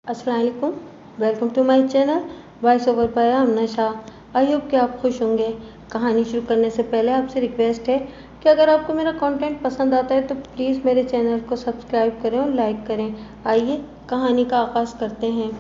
अस्सलाम वालेकुम, welcome to my channel voice over by Amna Shah. I hope कि आप खुश होंगे। कहानी शुरू करने से पहले आपसे रिक्वेस्ट है कि अगर आपको मेरा कंटेंट पसंद आता है तो प्लीज़ मेरे चैनल को सब्सक्राइब करें और लाइक करें। आइए कहानी का आगाज़ करते हैं।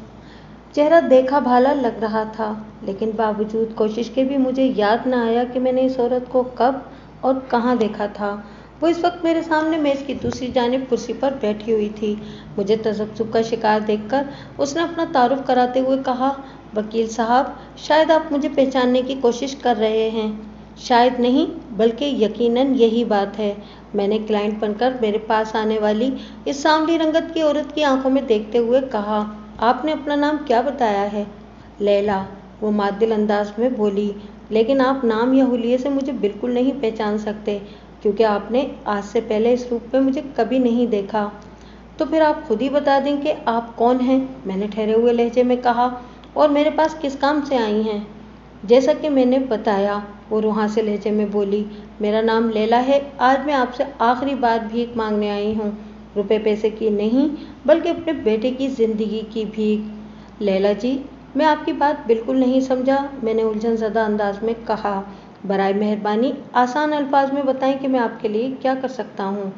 चेहरा देखा भाला लग रहा था, लेकिन बावजूद कोशिश के भी मुझे याद न आया कि मैंने इस औरत को कब और कहाँ देखा था। वो इस वक्त मेरे सामने मेज़ की दूसरी जानिब कुर्सी पर बैठी हुई थी। मुझे तसब्बुब का शिकार देखकर उसने अपना तारुफ कराते हुए कहा, वकील साहब, शायद आप मुझे पहचानने की कोशिश कर रहे हैं। शायद नहीं, बल्कि यकीनन यही बात है। मैंने क्लाइंट बनकर मेरे पास आने वाली इस सांवली रंगत की औरत की आंखों में देखते हुए कहा, आपने अपना नाम क्या बताया है? लैला, वो मादिल अंदाज में बोली, लेकिन आप नाम या हुलिये से मुझे बिल्कुल नहीं पहचान सकते, क्योंकि आपने आज से पहले इस रूप में मुझे कभी नहीं देखा। तो फिर आप खुद ही बता दें कि आप कौन हैं, मैंने ठहरे हुए लहजे में कहा, और मेरे पास किस काम से आई हैं? जैसा कि मैंने बताया, वो रुहां से लहजे में बोली, मेरा नाम लैला है। आज मैं आपसे आखिरी बार भीख मांगने आई हूँ, रुपए पैसे की नहीं, बल्कि अपने बेटे की जिंदगी की भीख। लैला जी, मैं आपकी बात बिल्कुल नहीं समझा, मैंने उलझन ज़दा अंदाज में कहा। बराए मेहरबानी आसान अल्फाज में बताएं कि मैं आपके लिए क्या कर सकता हूँ।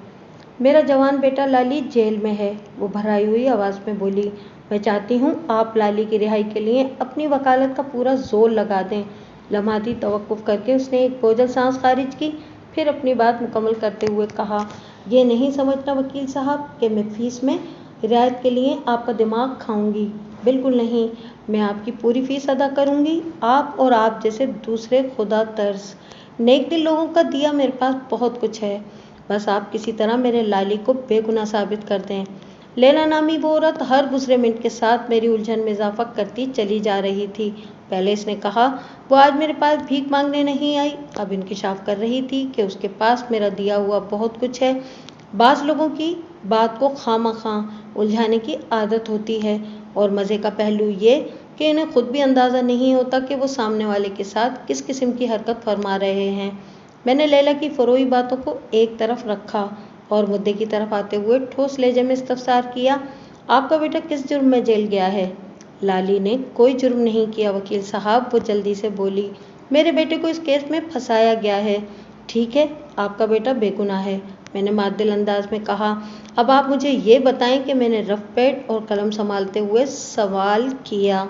मेरा जवान बेटा लाली जेल में है, वो भराई हुई आवाज़ में बोली। मैं चाहती हूँ आप लाली की रिहाई के लिए अपनी वकालत का पूरा जोर लगा दें। लम्हाती तवक्कुफ करके उसने एक बोझल सांस खारिज की, फिर अपनी बात मुकम्मल करते हुए कहा, ये नहीं समझना वकील साहब कि मैं फीस में रियायत के लिए आपका दिमाग खाऊंगी। बिल्कुल नहीं, मैं आपकी पूरी फीस अदा करूंगी। आप और आप जैसे दूसरे खुदा तर्स नेक दिल लोगों का दिया मेरे पास बहुत कुछ है। बस आप किसी तरह मेरे लाली को बेगुनाह साबित कर दें। लैला नामी वो औरत हर दूसरे मिनट के साथ मेरी उलझन में इजाफा करती चली जा रही थी। पहले इसने कहा वो आज मेरे पास भीख मांगने नहीं आई, अब इंकिशाफ कर रही थी कि उसके पास मेरा दिया हुआ बहुत कुछ है। बाज़ लोगों की बात को खामखा उलझाने की आदत होती है, और मज़े का पहलू ये कि इन्हें खुद भी अंदाज़ा नहीं होता कि वो सामने वाले के साथ किस किस्म की हरकत फरमा रहे हैं। मैंने लैला की फ़रोई बातों को एक तरफ रखा और मुद्दे की तरफ आते हुए ठोस लहजे में इस्तफसार किया, आपका बेटा किस जुर्म में जेल गया है? लाली ने कोई जुर्म नहीं किया वकील साहब, वो जल्दी से बोली। मेरे बेटे को इस केस में फंसाया गया है। ठीक है, आपका बेटा बेगुनाह है, मैंने मादिल अंदाज में कहा। अब आप मुझे ये बताएं कि मैंने रफ पैड और कलम संभालते हुए सवाल किया,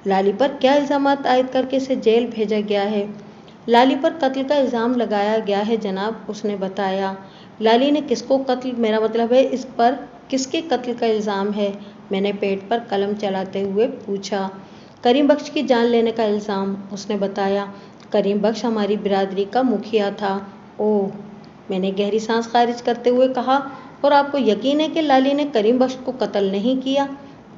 लाली पर क्या इल्ज़ामात आयद करके इसे जेल भेजा गया है? लाली पर कत्ल का इल्ज़ाम लगाया गया है जनाब, उसने बताया। लाली ने किसको कत्ल, मेरा मतलब है इस पर किसके कत्ल का इल्ज़ाम है? मैंने पेट पर कलम चलाते हुए पूछा। करीम बख्श की जान लेने का इल्ज़ाम, उसने बताया। करीम बख्श हमारी बिरादरी का मुखिया था। ओह, मैंने गहरी सांस खारिज करते हुए कहा, और आपको यकीन है कि लाली ने करीम बख्श को कत्ल नहीं किया?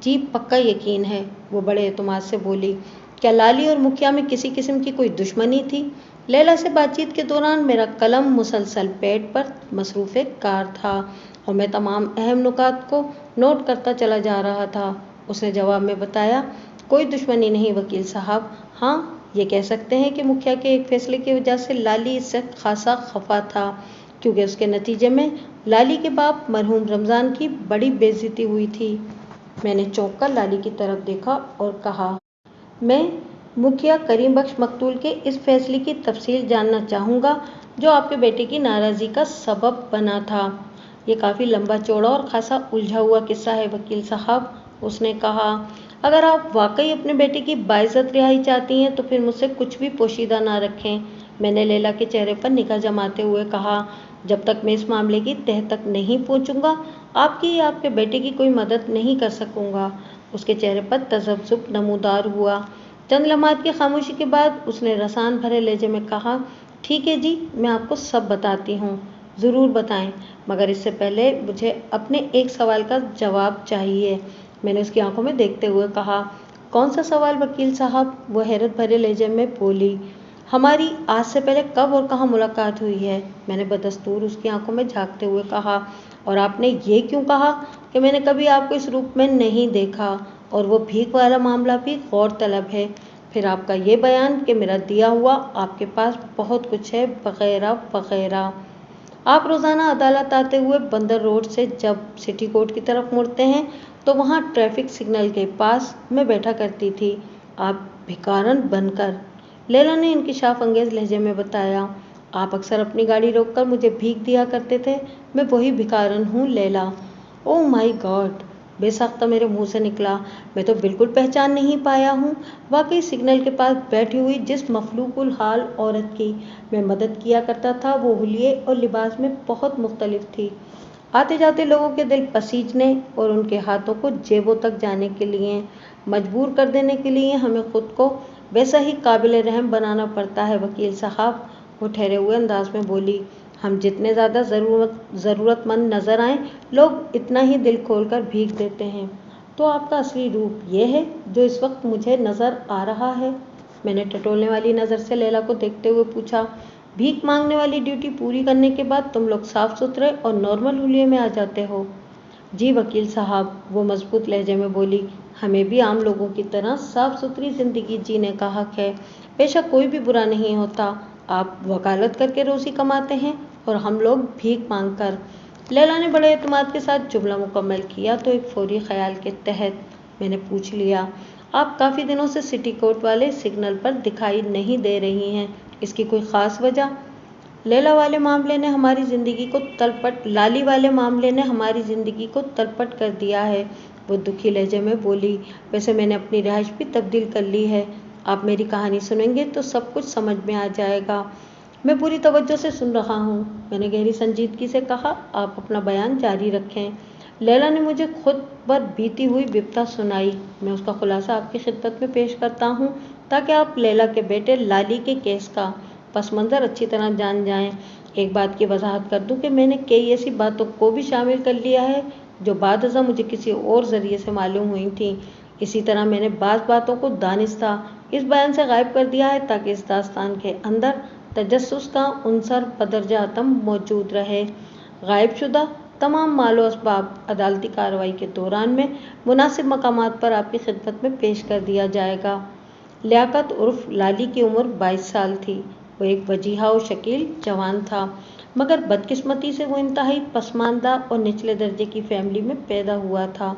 जी पक्का यकीन है, वो बड़े एतमाद से बोली। क्या लाली और मुखिया में किसी किस्म की कोई दुश्मनी थी? लैला से बातचीत के दौरान मेरा कलम मुसलसल पैड पर मसरूफ़ कार था, और मैं तमाम अहम नुकात को नोट करता चला जा रहा था। उसने जवाब में बताया, कोई दुश्मनी नहीं वकील साहब। हाँ, ये कह सकते हैं कि मुखिया के एक फैसले की वजह से लाली इससे खासा खफा था, क्योंकि उसके नतीजे में लाली के बाप मरहूम रमज़ान की बड़ी बेइज्जती हुई थी। मैंने चौंक कर लाली की तरफ देखा और कहा, मैं मुखिया करीम बख्श मकतूल के इस फैसले की तफसील जानना चाहूँगा जो आपके बेटे की नाराज़गी का सबब बना था। ये काफ़ी लंबा चौड़ा और खासा उलझा हुआ किस्सा है वकील साहब, उसने कहा। अगर आप वाकई अपने बेटे की बाइज़्ज़त रिहाई चाहती हैं तो फिर मुझसे कुछ भी पोशीदा ना रखें, मैंने लैला के चेहरे पर निगाह जमाते हुए कहा। जब तक मैं इस मामले की तह तक नहीं पहुँचूंगा, आपकी या आपके बेटे की कोई मदद नहीं कर सकूंगा। उसके चेहरे पर तज़ब्ज़ुब नमूदार हुआ। चंद लम्हात की खामोशी के बाद उसने रसान भरे लहजे में कहा, ठीक है जी, मैं आपको सब बताती हूँ, ज़रूर बताएं, मगर इससे पहले मुझे अपने एक सवाल का जवाब चाहिए, मैंने उसकी आंखों में देखते हुए कहा। कौन सा सवाल वकील साहब? वो हैरत भरे लहजे में बोली। हमारी आज से पहले कब और कहाँ मुलाकात हुई है? मैंने बदस्तूर उसकी आंखों में झांकते हुए कहा। और आपने ये क्यों कहा कि मैंने कभी आपको इस रूप में नहीं देखा? और वो भीख वाला मामला भी गौर तलब है। फिर आपका ये बयान कि मेरा दिया हुआ आपके पास बहुत कुछ है, वगैरह वगैरह। आप रोज़ाना अदालत आते हुए बंदर रोड से जब सिटी कोर्ट की तरफ मुड़ते हैं तो वहाँ ट्रैफिक सिग्नल के पास मैं बैठा करती थी, आप भिखारन बनकर। लैला ने इंकिशाफ अंगेज लहजे में बताया। आप अक्सर अपनी गाड़ी रोककर मुझे भीख दिया करते थे। मैं वही भिखारन हूँ लैला। ओह माय गॉड, बेसाख्ता मेरे मुंह से निकला। मैं तो बिल्कुल पहचान नहीं पाया हूँ। वाकई सिग्नल के पास बैठी हुई जिस मखलूकुल हाल औरत की मैं मदद किया करता था वो हुलिये और लिबास में बहुत मुख्तलिफ थी। आते जाते लोगों के दिल पसीजने और उनके हाथों को जेबों तक जाने के लिए मजबूर कर देने के लिए हमें खुद को वैसा ही काबिल रहम बनाना पड़ता है वकील साहब। वो ठहरे हुए अंदाज में बोली। हम जितने ज़्यादा ज़रूरतमंद नज़र आएं, लोग इतना ही दिल खोलकर भीख देते हैं। तो आपका असली रूप ये है जो इस वक्त मुझे नज़र आ रहा है? मैंने टटोलने वाली नज़र से लैला को देखते हुए पूछा। भीख मांगने वाली ड्यूटी पूरी करने के बाद तुम लोग साफ सुथरे और नॉर्मल हुलिये में आ जाते हो। जी वकील साहब, वो मजबूत लहजे में बोली। हमें भी आम लोगों की तरह साफ सुथरी जिंदगी जीने का हक है। पेशा कोई भी बुरा नहीं होता। आप वकालत करके रोजी कमाते हैं और हम लोग भीख मांग कर। लैला ने बड़े एतमाद के साथ जुमला मुकम्मल किया तो एक फौरी ख्याल के तहत मैंने पूछ लिया, आप काफ़ी दिनों से सिटी कोर्ट वाले सिग्नल पर दिखाई नहीं दे रही हैं, इसकी कोई ख़ास वजह? लाली वाले मामले ने हमारी ज़िंदगी को तलपट कर दिया है, वो दुखी लहजे में बोली। वैसे मैंने अपनी रिहाइश भी तब्दील कर ली है। आप मेरी कहानी सुनेंगे तो सब कुछ समझ में आ जाएगा। मैं पूरी तवज्जो से सुन रहा हूँ, मैंने गहरी संजीदगी से कहा। आप अपना बयान जारी रखें। लैला ने मुझे खुद पर बीती हुई विपदा सुनाई। मैं उसका खुलासा आपकी खिदमत में पेश करता हूँ ताकि आप लैला के बेटे लाली के केस का पस मंज़र अच्छी तरह जान जाएं। एक बात की वजाहत कर दूं कि मैंने कई ऐसी बातों को भी शामिल कर लिया है जो बादअज़ा मुझे किसी और ज़रिए से मालूम हुई थी। इसी तरह मैंने बाज़ बातों को दानिस्ता इस बयान से गायब कर दिया है ताकि इस दास्तान के अंदर तजस्सुस का उनसर बदरजा आतम मौजूद रहे। गायब शुदा तमाम मालो असबाब अदालती कार्रवाई के दौरान में मुनासिब मकामात पर आपकी खिदमत में पेश कर दिया जाएगा। लियाकत उर्फ लाली की उम्र 22 साल थी। वो एक वजीहा और शकील जवान था, मगर बदकिस्मती से वो इंतहाई पसमानदा और निचले दर्जे की फैमिली में पैदा हुआ था।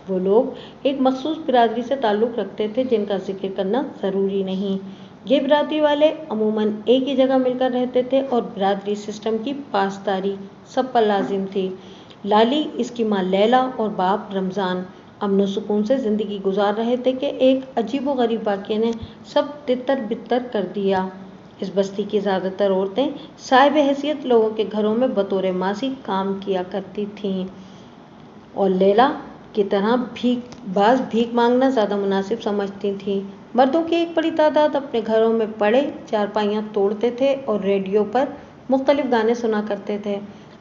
वो लोग एक मखसूस बिरादरी से ताल्लुक़ रखते थे जिनका जिक्र करना ज़रूरी नहीं। ये बिरादरी वाले अमूमन एक ही जगह मिलकर रहते थे और बिरादरी सिस्टम की पासदारी सब पर लाजिम थी। लाली, इसकी माँ लैला और बाप रमज़ान अमन सुकून से ज़िंदगी गुजार रहे थे कि एक अजीब व गरीब वाक़ये ने सब तितर बितर कर दिया। इस बस्ती की ज़्यादातर औरतें साहिब हैसियत लोगों के घरों में बतौर मासी काम किया करती थीं और लैला की तरह भीख मांगना ज़्यादा मुनासिब समझती थीं। मर्दों की एक बड़ी तादाद अपने घरों में पड़े चारपाइयाँ तोड़ते थे और रेडियो पर मुख्तलिफ गाने सुना करते थे।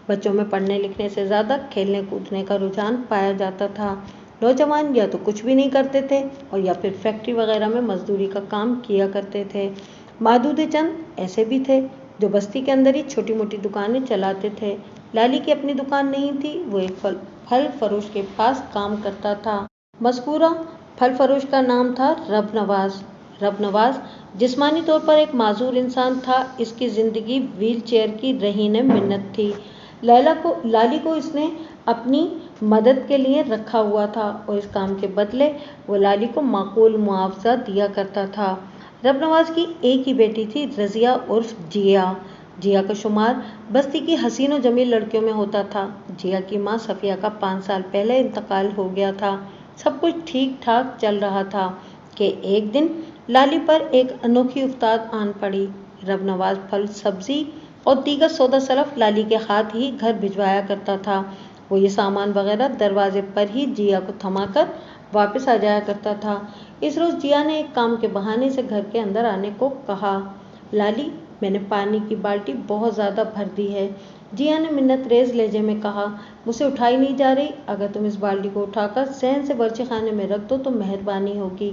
बच्चों में पढ़ने लिखने से ज़्यादा खेलने कूदने का रुझान पाया जाता था। नौजवान या तो कुछ भी नहीं करते थे और या फिर फैक्ट्री वगैरह में मजदूरी का काम किया करते थे। मादूदे चंद ऐसे भी थे जो बस्ती के अंदर ही छोटी मोटी दुकानें चलाते थे। लाली की अपनी दुकान नहीं थी, वो एक फल फरोश के पास काम करता था। मज़कूरा फल फरोश का नाम था रब नवाज जिस्मानी तौर पर एक माजूर इंसान था। इसकी ज़िंदगी व्हील चेयर की रहीन मिन्नत थी। लाली को इसने अपनी मदद के लिए रखा हुआ था और इस काम के बदले वो लाली को माकूल मुआवजा दिया करता था। रब नवाज की एक ही बेटी थी, रज़िया उर्फ जिया का शुमार बस्ती की हसीन और जमील लड़कियों में होता था। जिया की माँ सफ़िया का 5 साल पहले इंतकाल हो गया था। सब कुछ ठीक ठाक चल रहा था कि एक दिन लाली पर एक अनोखी उफ्ताद आन पड़ी। रब नवाज फल सब्जी और दीगर सौदा सलफ लाली के हाथ ही घर भिजवाया करता था। वो ये सामान वगैरह दरवाजे पर ही जिया को थमाकर वापस आ जाया करता था। इस रोज़ जिया ने एक काम के बहाने से घर के अंदर आने को कहा। लाली, मैंने पानी की बाल्टी बहुत ज़्यादा भर दी है। जिया ने मिन्नत रेज लहजे में कहा। मुझसे उठाई नहीं जा रही, अगर तुम इस बाल्टी को उठाकर सहन से बर्ची खाने में रख दो तो मेहरबानी होगी।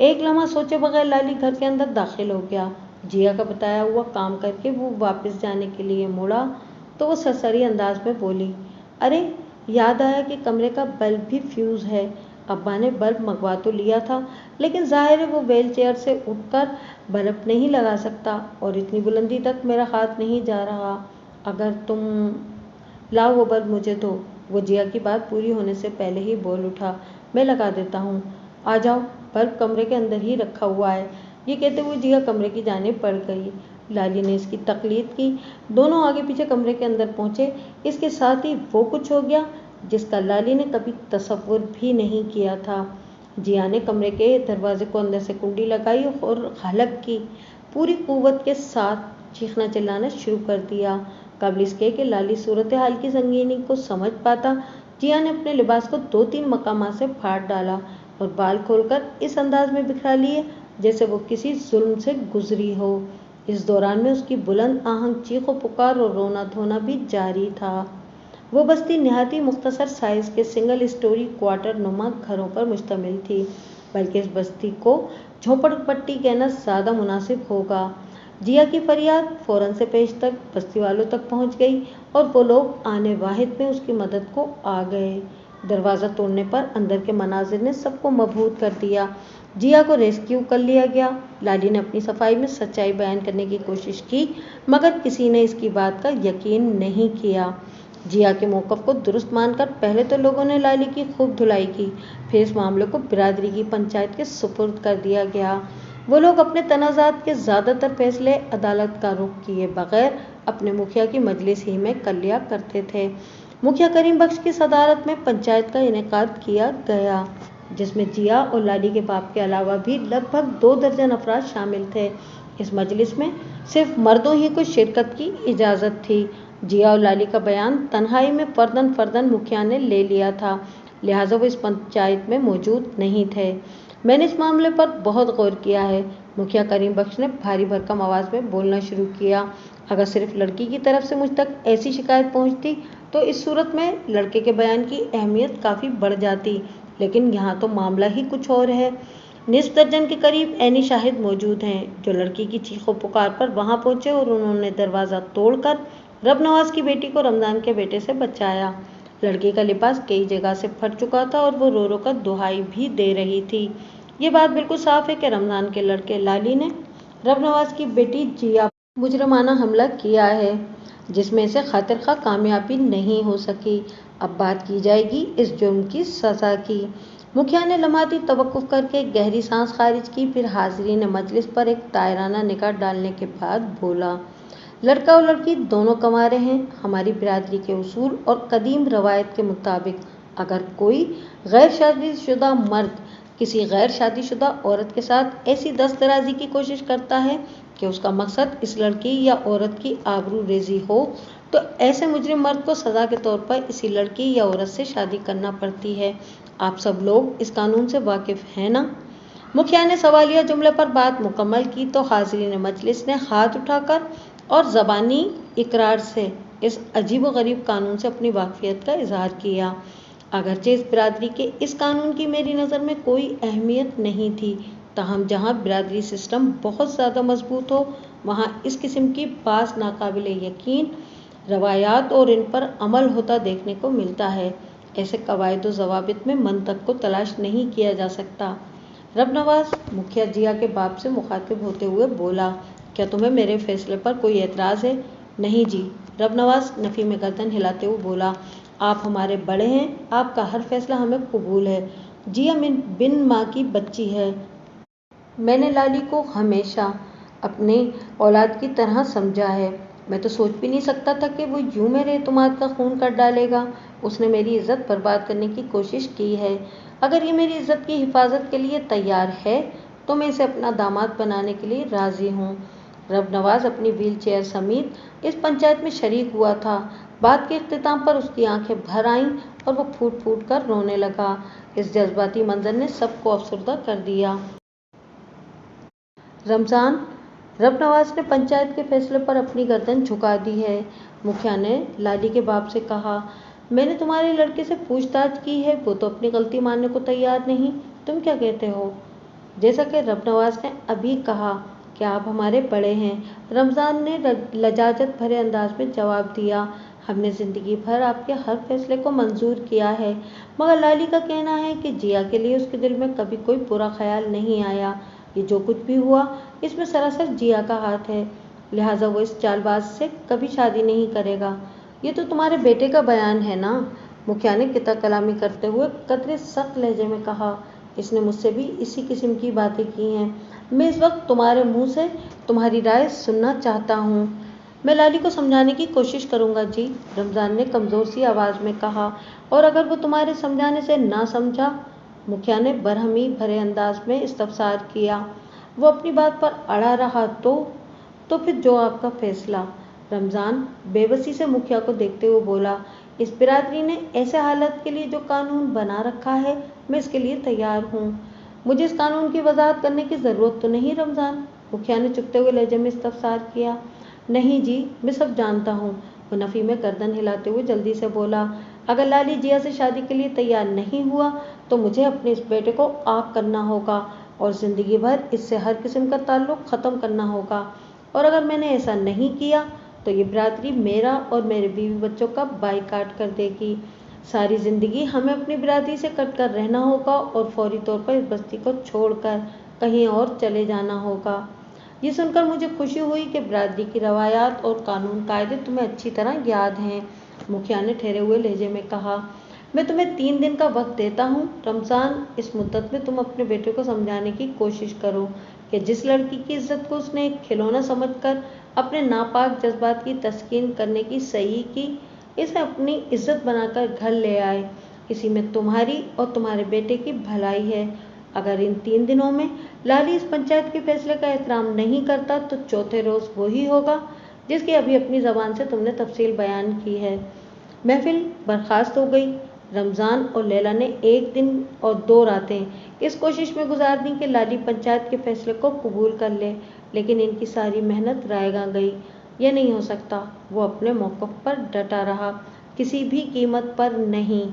एक लम्हा सोचे बगैर लाली घर के अंदर दाखिल हो गया। जिया का बताया हुआ काम करके वो वापस जाने के लिए मुड़ा तो वो सरसरी अंदाज में बोली, अरे याद आया कि कमरे का बल्ब भी फ्यूज़ है। अब्बा ने बल्ब मंगवा तो लिया था, लेकिन जाहिर है वो व्हील चेयर से उठकर बल्ब नहीं लगा सकता और इतनी बुलंदी तक मेरा हाथ नहीं जा रहा। अगर तुम लाओ वो बल्ब मुझे दो। वो जिया की बात पूरी होने से पहले ही बोल उठा, मैं लगा देता हूँ, आ जाओ, बल्ब कमरे के अंदर ही रखा हुआ है। ये कहते हुए जिया कमरे की जानिब बढ़ गई। लाली ने इसकी तकलीद की। दोनों आगे पीछे कमरे के अंदर पहुंचे। इसके साथ ही वो कुछ हो गया जिसका लाली ने कभी तसव्वुर भी नहीं किया था। जिया ने कमरे के दरवाजे को अंदर से कुंडी लगाई और हलक की पूरी कुव्वत के साथ चीखना चिल्लाना शुरू कर दिया। काबिल इसके कि लाली सूरत हाल की संगीनी को समझ पाता, जिया ने अपने लिबास को 2-3 मकामात से फाड़ डाला और बाल खोलकर इस अंदाज में बिखरा लिए जैसे वो किसी जुल्म से गुजरी हो। इस दौरान में उसकी बुलंद आहंग चीखो पुकार और रोना धोना भी जारी था। वो बस्ती निहायती मुख्तसर साइज के सिंगल स्टोरी क्वार्टर नुमा घरों पर मुश्तमिल थी, बल्कि इस बस्ती को झोपड़पट्टी कहना ज़्यादा मुनासिब होगा। जिया की फरियाद फौरन से पेश तक बस्ती वालों तक पहुंच गई और वो लोग आने वाहिद में उसकी मदद को आ गए। दरवाज़ा तोड़ने पर अंदर के मनाजिर ने सबको मबहूत कर दिया। जिया को रेस्क्यू कर लिया गया। लाली ने अपनी सफाई में सच्चाई बयान करने की कोशिश की, मगर किसी ने इसकी बात का यकीन नहीं किया। जिया के मौक़िफ़ को दुरुस्त मानकर पहले तो लोगों ने लाली की खूब धुलाई की, फिर इस मामले को बिरादरी की पंचायत के सुपुर्द कर दिया गया। वो लोग अपने तनाज़ात के ज़्यादातर फैसले अदालत का रुख किए बगैर अपने मुखिया की मजलिस ही में कर लिया करते थे। मुखिया करीम बख्श की सदारत में पंचायत का इनेकाद किया गया, जिसमें जिया और लाली के बाप के अलावा भी लगभग 2 दर्जन अफराद शामिल थे। इस मजलिस में सिर्फ मर्दों ही को शिरकत की इजाज़त थी। जिया और लाली का बयान तन्हाई में फर्दन फर्दन मुखिया ने ले लिया था, लिहाजा वो इस पंचायत में मौजूद नहीं थे। मैंने इस मामले पर बहुत गौर किया है। मुखिया करीम बख्श ने भारी भरकम आवाज़ में बोलना शुरू किया। अगर सिर्फ लड़की की तरफ से मुझ तक ऐसी शिकायत पहुंचती तो इस सूरत में लड़के के बयान की अहमियत काफ़ी बढ़ जाती, लेकिन यहाँ तो मामला ही कुछ और है। निस्फ दर्जन के करीब ऐनी शाहिद मौजूद हैं जो लड़की की चीखों पुकार पर वहाँ पहुँचे और उन्होंने दरवाज़ा तोड़कर रब नवाज की बेटी को रमज़ान के बेटे से बचाया। लड़की का लिबास कई जगह से फट चुका था और वो रो रो कर दुहाई भी दे रही थी। ये बात बिल्कुल साफ है कि रमज़ान के लड़के लाली ने रब नवाज की बेटी जिया पर मुजरमाना हमला किया है, जिसमें से खातिर खा कामयाबी नहीं हो सकी। अब बात की जाएगी इस जुर्म की सज़ा की। मुखिया ने लम्हाती तवक्कुफ़ करके गहरी सांस खारिज की, फिर हाज़रीन मजलिस पर एक दायराना निगाह डालने के बाद बोला, लड़का और लड़की दोनों कंवारे हैं। हमारी बिरादरी के उसूल और कदीम रवायत के मुताबिक अगर कोई गैर शादीशुदा मर्द किसी गैर शादीशुदा औरत के साथ ऐसी दस्तराजी की कोशिश करता है कि उसका मकसद इस लड़की या औरत की आबरू रेजी हो, तो ऐसे मुजरिम मर्द को सज़ा के तौर पर इसी लड़की या औरत से शादी करना पड़ती है। आप सब लोग इस कानून से वाकिफ़ हैं ना? मुखिया ने सवालिया जुमले पर बात मुकम्मल की तो हाज़रीन मजलिस ने हाथ उठाकर और ज़बानी इकरार से इस अजीब व गरीब कानून से अपनी वाकफियत का इजहार किया। अगरचे इस बिरादरी के इस कानून की मेरी नज़र में कोई अहमियत नहीं थी, ताहम जहाँ बिरादरी सिस्टम बहुत ज़्यादा मजबूत हो, वहाँ इस किस्म की बाज़ नाकाबिल यकीन रवायात और इन पर अमल होता देखने को मिलता है। ऐसे कवायद व ज़वाबित में मंतक को तलाश नहीं किया जा सकता। रब नवाज मुखिया जिया के बाप से मुखातिब होते हुए बोला, क्या तुम्हें मेरे फैसले पर कोई एतराज़ है? नहीं जी। रब नवाज नफ़ी में गर्दन हिलाते हुए बोला, आप हमारे बड़े हैं, आपका हर फैसला हमें कबूल है। जिया बिन माँ की बच्ची है। मैंने लाली को हमेशा अपने औलाद की तरह समझा है। मैं तो सोच भी नहीं सकता था कि वो यूं मेरे एतमाद का खून कर डालेगा। उसने मेरी इज़्ज़त बर्बाद करने की कोशिश की है। अगर ये मेरी इज़्ज़त की हिफाजत के लिए तैयार है तो मैं इसे अपना दामाद बनाने के लिए राज़ी हूँ। रब नवाज अपनी व्हील चेयर समेत इस पंचायत में शरीक हुआ था। बात के इख्तिताम पर उसकी आंखें भर आईं और वो फूट फूट कर रोने लगा। इस जज्बाती मंजर ने सबको अफसरदा कर दिया। रमज़ान, रब नवाज ने पंचायत के फैसले पर अपनी गर्दन झुका दी है। मुखिया ने लाली के बाप से कहा, मैंने तुम्हारे लड़के से पूछताछ की है, वो तो अपनी गलती मानने को तैयार नहीं। तुम क्या कहते हो? जैसा कि रब नवाज ने अभी कहा कि आप हमारे बड़े हैं, रमज़ान ने लजाजत भरे अंदाज में जवाब दिया, हमने ज़िंदगी भर आपके हर फैसले को मंजूर किया है, मगर लाली का कहना है कि जिया के लिए उसके दिल में कभी कोई बुरा ख्याल नहीं आया। ये जो कुछ भी हुआ इसमें सरासर जिया का हाथ है, लिहाजा वो इस चालबाज से कभी शादी नहीं करेगा। ये तो तुम्हारे बेटे का बयान है ना? मुखिया ने किता कलामी करते हुए कतरे सख्त लहजे में कहा। इसने मुझसे भी इसी किस्म की बातें की हैं। मैं इस वक्त तुम्हारे मुंह से तुम्हारी राय सुनना चाहता हूँ। मैं लाली को समझाने की कोशिश करूंगा जी, रमजान ने कमजोर सी आवाज में कहा। और अगर वो तुम्हारे समझाने से ना समझा, मुखिया ने बरहमी भरे अंदाज में इस्तफसार किया, वो अपनी बात पर अड़ा रहा तो फिर जो आपका फैसला। रमजान बेबसी से मुखिया को देखते हुए बोला, इस बिरादरी ने ऐसे हालत के लिए जो कानून बना रखा है, मैं इसके लिए तैयार हूँ। मुझे इस कानून की वजाहत करने की जरूरत तो नहीं रमजान, मुखिया ने चुपते हुए लहजे में इस्तफसार किया। नहीं जी, मैं सब जानता हूँ, वो नफी में गर्दन हिलाते हुए जल्दी से बोला। अगर लाली जिया से शादी के लिए तैयार नहीं हुआ तो मुझे अपने इस बेटे को आग करना होगा और जिंदगी भर इससे हर किस्म का ताल्लुक ख़त्म करना होगा। और अगर मैंने ऐसा नहीं किया तो ये बिरादरी मेरा और मेरे बीवी बच्चों का बाइकाट कर देगी। सारी ज़िंदगी हमें अपनी बिरादरी से कट कर रहना होगा और फौरी तौर पर इस बस्ती को छोड़कर कहीं और चले जाना होगा। ये सुनकर मुझे खुशी हुई कि बिरादरी की रवायात और कानून कायदे तुम्हें अच्छी तरह याद हैं, मुखिया ने ठहरे हुए लहजे में कहा। मैं तुम्हें 3 दिन का वक्त देता हूँ रमजान। इस मुद्दत में तुम अपने बेटे को समझाने की कोशिश करो कि जिस लड़की की इज्जत को उसने एक खिलौना समझकर अपने नापाक जज्बात की तस्कीन करने की सही की, इसे अपनी इज्जत बनाकर घर ले आए। इसी में तुम्हारी और तुम्हारे बेटे की भलाई है। अगर इन 3 दिनों में लाली इस पंचायत के फैसले का एहतराम नहीं करता तो चौथे रोज वही होगा जिसकी अभी अपनी जबान से तुमने तफसील बयान की है। महफिल बर्खास्त हो गई। रमजान और लैला ने 1 दिन और 2 रातें इस कोशिश में गुजार दी कि लाली पंचायत के फैसले को कबूल कर ले, लेकिन इनकी सारी मेहनत रायगा गई। यह नहीं हो सकता। वो अपने मौक़िफ़ पर डटा रहा, किसी भी कीमत पर नहीं।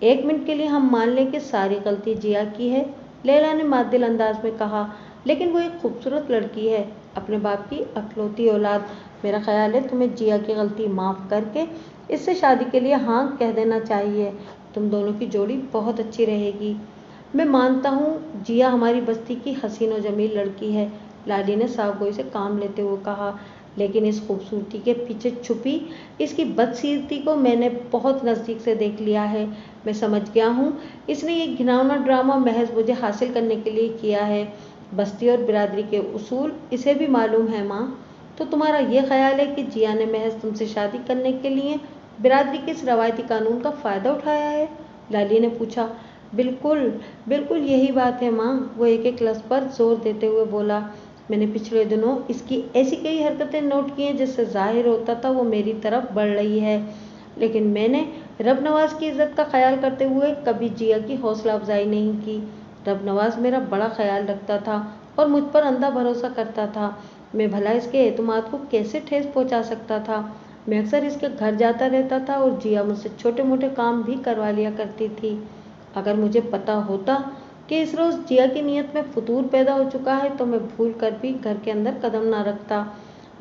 1 मिनट के लिए हम मान लें कि सारी गलती जिया की है, लैला ने मादिल अंदाज में कहा, लेकिन वो एक खूबसूरत लड़की है, अपने बाप की अकलौती औलाद। मेरा ख्याल है तुम्हें जिया की गलती माफ़ करके इससे शादी के लिए हाँ कह देना चाहिए। तुम दोनों की जोड़ी बहुत अच्छी रहेगी। मैं मानता हूँ जिया हमारी बस्ती की हसीन और जमील लड़की है, लाली ने साफगोई से काम लेते हुए कहा, लेकिन इस खूबसूरती के पीछे छुपी इसकी बदसीरती को मैंने बहुत नज़दीक से देख लिया है। मैं समझ गया हूँ इसने ये घिनौना ड्रामा महज मुझे हासिल करने के लिए किया है। बस्ती और बिरादरी के उसूल इसे भी मालूम है माँ। तो तुम्हारा ये ख्याल है कि जिया ने महज तुमसे शादी करने के लिए बिरादरी के इस रवायती कानून का फ़ायदा उठाया है? लाली ने पूछा। बिल्कुल बिल्कुल यही बात है माँ, वो एक लफ्ज़ पर जोर देते हुए बोला। मैंने पिछले दिनों इसकी ऐसी कई हरकतें नोट की हैं जिससे जाहिर होता था वो मेरी तरफ बढ़ रही है, लेकिन मैंने रब नवाज की इज्जत का ख्याल करते हुए कभी जिया की हौसला अफजाई नहीं की। रब नवाज मेरा बड़ा ख्याल रखता था और मुझ पर अंधा भरोसा करता था। मैं भला इसके एतमाद को कैसे ठेस पहुंचा सकता था। मैं अक्सर इसके घर जाता रहता था और जिया मुझसे छोटे मोटे काम भी करवा लिया करती थी। अगर मुझे पता होता कि इस रोज़ जिया की नीयत में फतूर पैदा हो चुका है तो मैं भूल कर भी घर के अंदर कदम ना रखता।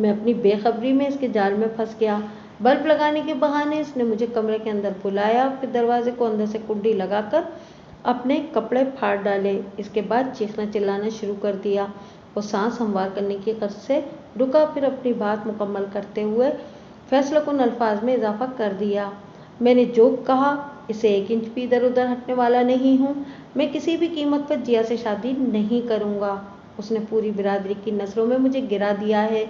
मैं अपनी बेखबरी में इसके जाल में फंस गया। बल्ब लगाने के बहाने इसने मुझे कमरे के अंदर बुलाया, फिर दरवाजे को अंदर से कुंडी लगाकर अपने कपड़े फाड़ डाले। इसके बाद चीखना चिल्लाना शुरू कर दिया। वो सांस हमवार करने की गर्ज से रुका, फिर अपनी बात मुकम्मल करते हुए फैसले को अल्फाज में इजाफा कर दिया। मैंने जो कहा इसे 1 इंच भी इधर उधर हटने वाला नहीं हूँ। मैं किसी भी कीमत पर जिया से शादी नहीं करूँगा। उसने पूरी बिरादरी की नज़रों में मुझे गिरा दिया है।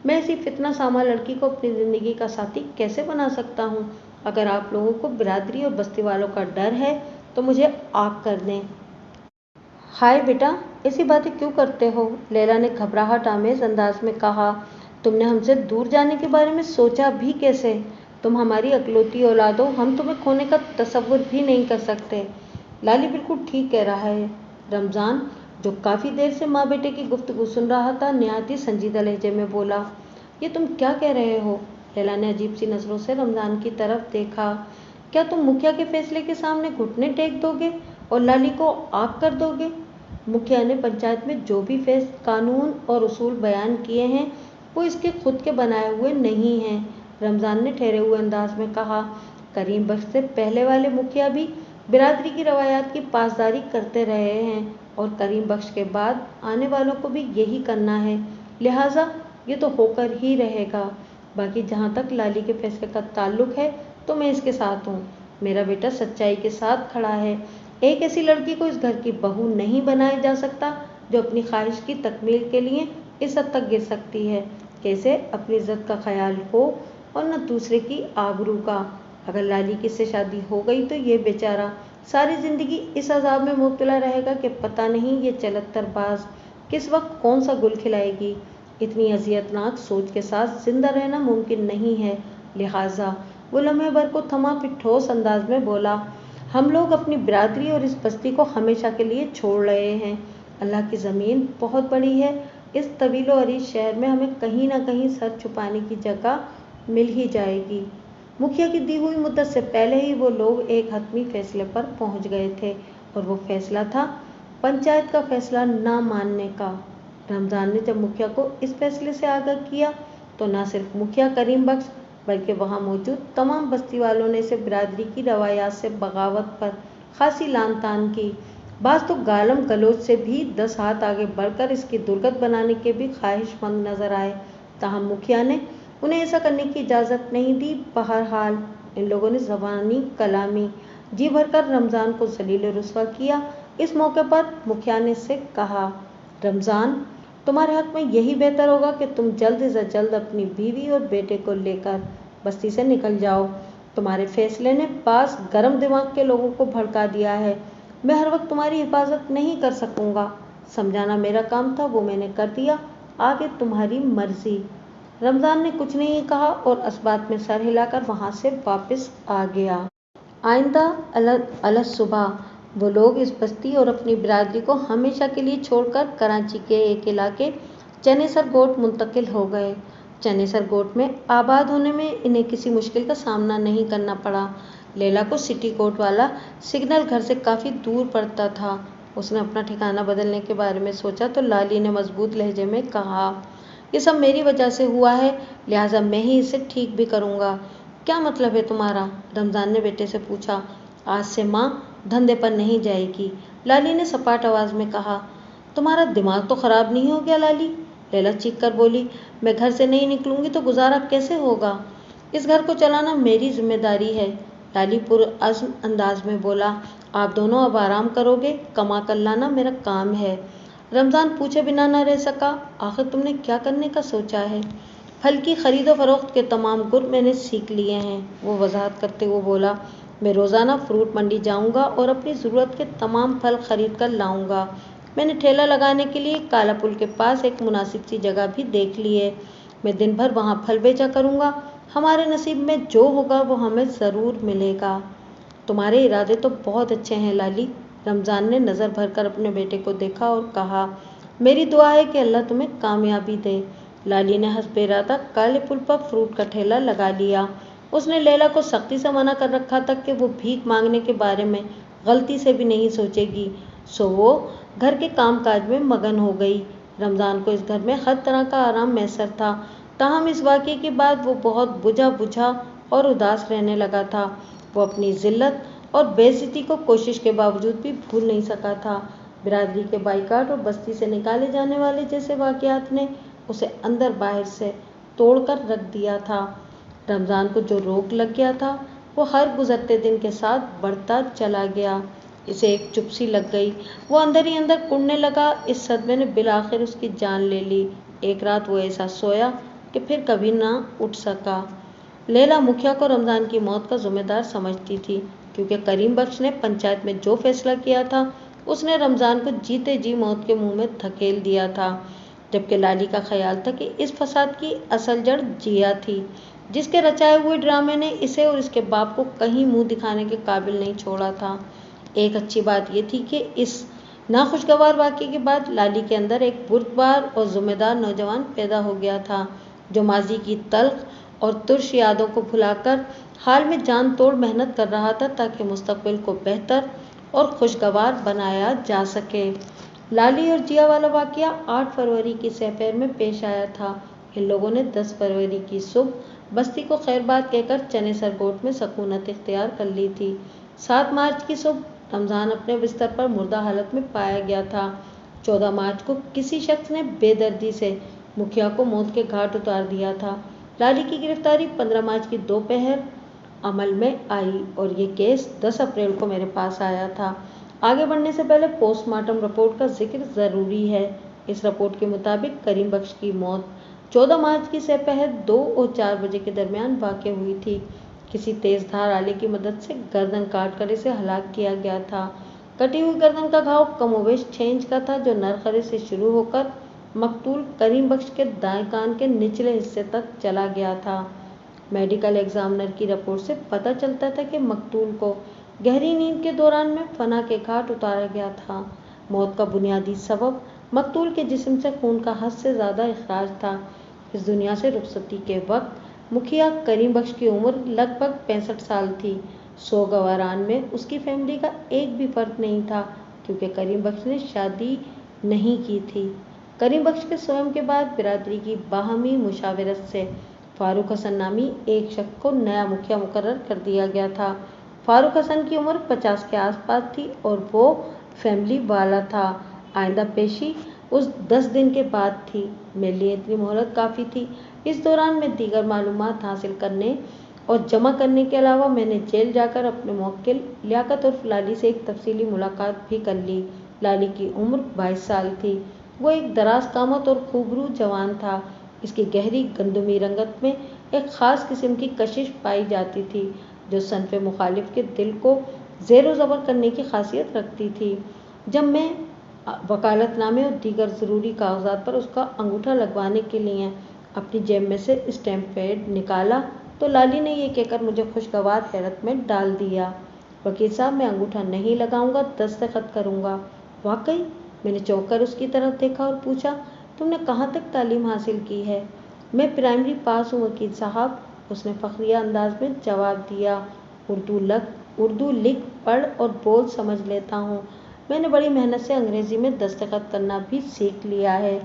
मैं ऐसी फितना सामा लड़की को अपनी ज़िंदगी का साथी कैसे बना सकता हूँ? अगर आप लोगों को बिरादरी और बस्ती वालों का डर है तो मुझे आग कर दें। हाय बेटा, ऐसी बातें क्यों करते हो? लैला ने घबराहट आमेज अंदाज में कहा। तुमने हमसे दूर जाने के बारे में सोचा भी कैसे? तुम हमारी अकलौती औलाद हो, हम तुम्हें खोने का तसव्वुर भी नहीं कर सकते। लाली बिल्कुल ठीक कह रहा है। रमजान, जो काफ़ी देर से माँ बेटे की गुफ्तगू सुन रहा था, नहायत ही संजीदा लहजे में बोला, ये तुम क्या कह रहे हो? लैला ने अजीब सी नज़रों से रमजान की तरफ देखा। क्या तुम मुखिया के फैसले के सामने घुटने टेक दोगे और लाली को आग कर दोगे? मुखिया ने पंचायत में जो भी कानून और उसूल बयान किए हैं वो इसके खुद के बनाए हुए नहीं हैं, रमजान ने ठहरे हुए अंदाज में कहा। करीम बख्श से पहले वाले मुखिया भी बिरादरी की रवायात की पासदारी करते रहे हैं और करीम बख्श के बाद आने वालों को भी यही करना है, लिहाजा ये तो होकर ही रहेगा। बाकी जहाँ तक लाली के फैसले का ताल्लुक है तो मैं इसके साथ हूँ। मेरा बेटा सच्चाई के साथ खड़ा है। एक ऐसी लड़की को इस घर की बहू नहीं बनाया जा सकता जो अपनी ख्वाहिश की तकमील के लिए इस हद तक गिर सकती है। कैसे अपनी इज्जत का ख्याल हो और न दूसरे की आबरू का। अगर लाली की से शादी हो गई तो ये बेचारा सारी जिंदगी इस अजाब में मुब्तला रहेगा कि पता नहीं ये चलत्तरबाज किस वक्त कौन सा गुल खिलाएगी। इतनी अजियतनाक सोच के साथ जिंदा रहना मुमकिन नहीं है। लिहाजा वो लम्हे भर को थमा फिर ठोस अंदाज में बोला, हम लोग अपनी बिरादरी और इस बस्ती को हमेशा के लिए छोड़ रहे हैं। अल्लाह की ज़मीन बहुत बड़ी है। इस तवीलो अरीज शहर में हमें कहीं ना कहीं सर छुपाने की जगह मिल ही जाएगी। मुखिया की दी हुई मुद्दत से पहले ही वो लोग एक हतमी फैसले पर पहुंच गए थे और वो फैसला था पंचायत का फैसला ना मानने का। रमज़ान ने जब मुखिया को इस फैसले से आगाह किया तो न सिर्फ मुखिया करीम बख्श बल्कि वहाँ मौजूद तमाम बस्ती वालों ने इसे बिरादरी की रवायात से बगावत पर खासी लान तान की। बाज तो गालम गलोच से भी 10 हाथ आगे बढ़कर इसकी दुर्गत बनाने के भी ख्वाहिशमंद नजर आए। ताहम मुखिया ने उन्हें ऐसा करने की इजाज़त नहीं दी। बहरहाल इन लोगों ने ज़बानी कलामी जी भरकर रमज़ान को जलील रुस्वा किया। इस मौके पर मुखिया ने इससे कहा, रमज़ान, तुम्हारे हक में यही बेहतर होगा कि तुम जल्द से जल्द अपनी बीवी और बेटे को लेकर बस्ती से निकल जाओ। तुम्हारे फैसले ने पास गर्म दिमाग के लोगों को भड़का दिया है। मैं हर वक्त तुम्हारी हिफाजत नहीं कर सकूंगा। समझाना मेरा काम था, वो मैंने कर दिया। आगे तुम्हारी मर्जी। रमज़ान ने कुछ नहीं कहा और असबात में सर हिलाकर वहां से वापस आ गया। आइंदा अलग सुबह वो लोग इस बस्ती और अपनी बिरादरी को हमेशा के लिए छोड़कर कराची के एक इलाके चनेसर गोट मुंतकिल हो गए। चनेसर गोट में आबाद होने में इन्हें किसी मुश्किल का सामना नहीं करना पड़ा। लैला को सिटी कोट वाला सिग्नल घर से काफ़ी दूर पड़ता था। उसने अपना ठिकाना बदलने के बारे में सोचा तो लाली ने मजबूत लहजे में कहा, ये सब मेरी वजह से हुआ है, लिहाजा मैं ही इसे ठीक भी करूँगा। क्या मतलब है तुम्हारा? रमज़ान ने बेटे से पूछा। आज से माँ धंधे पर नहीं जाएगी, लाली ने सपाट आवाज़ में कहा। तुम्हारा दिमाग तो ख़राब नहीं हो गया लाली? लैला चीख कर बोली। मैं घर से नहीं निकलूंगी तो गुजारा कैसे होगा? इस घर को चलाना मेरी जिम्मेदारी है, लाली पुरअज़्म अंदाज में बोला। आप दोनों अब आराम करोगे, कमा कर लाना मेरा काम है। रमज़ान पूछे बिना न रह सका, आखिर तुमने क्या करने का सोचा है? फल की खरीदो फरोख्त के तमाम गुर मैंने सीख लिए हैं, वो वजाहत करते हुए बोला। मैं रोज़ाना फ्रूट मंडी जाऊंगा और अपनी ज़रूरत के तमाम फल खरीद कर लाऊंगा। मैंने ठेला लगाने के लिए काला पुल के पास एक मुनासिब सी जगह भी देख ली है। मैं दिन भर वहाँ फल बेचा करूँगा। हमारे नसीब में जो होगा वो हमें ज़रूर मिलेगा। तुम्हारे इरादे तो बहुत अच्छे हैं लाली। रमज़ान ने नज़र भरकर अपने बेटे को देखा और कहा, मेरी दुआ है कि अल्लाह तुम्हें कामयाबी दे। लाली ने हंस इरादा काले पुल पर फ्रूट का ठेला लगा लिया। उसने लैला को सख्ती से मना कर रखा था कि वो भीख मांगने के बारे में गलती से भी नहीं सोचेगी, सो वो घर के कामकाज में मगन हो गई। रमज़ान को इस घर में हर तरह का आराम मैसर था। ताहम इस वाक़े के बाद वो बहुत बुझा बुझा और उदास रहने लगा था। वो अपनी ज़िल्लत और बेइज्जती को कोशिश के बावजूद भी भूल नहीं सका था। बिरादरी के बाइकाट और बस्ती से निकाले जाने वाले जैसे वाक़यात ने उसे अंदर बाहर से तोड़कर रख दिया था। रमज़ान को जो रोग लग गया था वो हर गुजरते दिन के साथ बढ़ता चला गया। इसे एक चुप्सी लग गई। वो अंदर ही अंदर कुढ़ने लगा। इस सदमे ने बिलाखिर उसकी जान ले ली। एक रात वो ऐसा सोया कि फिर कभी ना उठ सका। लैला मुखिया को रमज़ान की मौत का जिम्मेदार समझती थी, क्योंकि करीम बख्श ने पंचायत में जो फैसला किया था उसने रमज़ान को जीते जी मौत के मुंह में धकेल दिया था। जबकि लाली का ख्याल था कि इस फसाद की असल जड़ जिया थी, जिसके रचाए हुए ड्रामे ने इसे और इसके बाप को कहीं मुंह दिखाने के काबिल नहीं छोड़ा था। एक अच्छी बात यह थी कि इस नाखुशगवार वाक़े के बाद लाली के अंदर एक बुर्दबार और ज़िम्मेदार नौजवान पैदा हो गया था, जो माजी की तल्ख और तुर्श यादों को भुलाकर हाल में जान तोड़ मेहनत कर रहा था ताकि मुस्तकबिल को बेहतर और खुशगवार बनाया जा सके। लाली और जिया वाला वाक़या 8 फरवरी की सहपहर में पेश आया था। इन लोगों ने 10 फरवरी की सुबह बस्ती को खैरबाद कहकर चनेसर गोट में सकूनत इख्तियार कर ली थी। 7 मार्च की सुबह रमज़ान अपने बिस्तर पर मुर्दा हालत में पाया गया था। 14 मार्च को किसी शख्स ने बेदर्दी से मुखिया को मौत के घाट उतार दिया था। लाली की गिरफ्तारी 15 मार्च की दोपहर अमल में आई और ये केस 10 अप्रैल को मेरे पास आया था। आगे बढ़ने से पहले पोस्टमार्टम रिपोर्ट का जिक्र ज़रूरी है। इस रिपोर्ट के मुताबिक करीम बख्श की मौत 14 मार्च की सपहर 2 और 4 बजे के दरमियान वाक़ हुई थी। किसी तेज धार आले की मदद से गर्दन काट कर इसे हलाक किया गया था। कटी हुई गर्दन का घाव कमोवेश 6 इंच का था, जो नरखरे से शुरू होकर मकतूल करीम बख्श के दाएं कान के निचले हिस्से तक चला गया था। मेडिकल एग्जामिनर की रिपोर्ट से पता चलता था कि मकतूल को गहरी नींद के दौरान में फना के घाट उतारा गया था। मौत का बुनियादी सबब मकतूल के जिस्म से खून का हद से ज़्यादा इखराज था। इस दुनिया से रुखसती के वक्त मुखिया करीम बख्श की उम्र लगभग 65 साल थी। सोगवारान में उसकी फैमिली का एक भी फर्द नहीं था, क्योंकि करीम बख्श ने शादी नहीं की थी। करीम बख्श के स्वयं के बाद बिरादरी की बाहमी मुशावरत से फारूक हसन नामी एक शख्स को नया मुखिया मुकर्रर कर दिया गया था। फारूक हसन की उम्र 50 के आसपास थी और वो फैमिली वाला था। आइंदा पेशी उस 10 दिन के बाद थी। मेरे लिए इतनी मोहलत काफ़ी थी। इस दौरान मैं दीगर मालूमात हासिल करने और जमा करने के अलावा मैंने जेल जाकर अपने मुवक्किल लियाकत और लाली से एक तफसीली मुलाकात भी कर ली। लाली की उम्र 22 साल थी। वो एक दराज कामत और खूबरू जवान था। इसकी गहरी गंदुमी रंगत में एक ख़ास किस्म की कशिश पाई जाती थी, जो सनफ़े मुखालिफ के दिल को ज़ेरो ज़बर करने की खासियत रखती थी। जब मैं वकालतनामे और दीगर ज़रूरी कागजात पर उसका अंगूठा लगवाने के लिए अपनी जेब में से स्टैम्प पैड निकाला तो लाली ने यह कहकर मुझे खुशगवार हैरत में डाल दिया, वकील साहब, मैं अंगूठा नहीं लगाऊंगा, दस्तखत करूंगा। वाकई? मैंने चौंक कर उसकी तरफ देखा और पूछा, तुमने कहाँ तक तालीम हासिल की है? मैं प्राइमरी पास हूँ वकील साहब, उसने फ़ख्रिया अंदाज में जवाब दिया। उर्दू लिख पढ़ और बोल समझ लेता हूँ। मैंने बड़ी मेहनत से अंग्रेज़ी में दस्तखत करना भी सीख लिया है।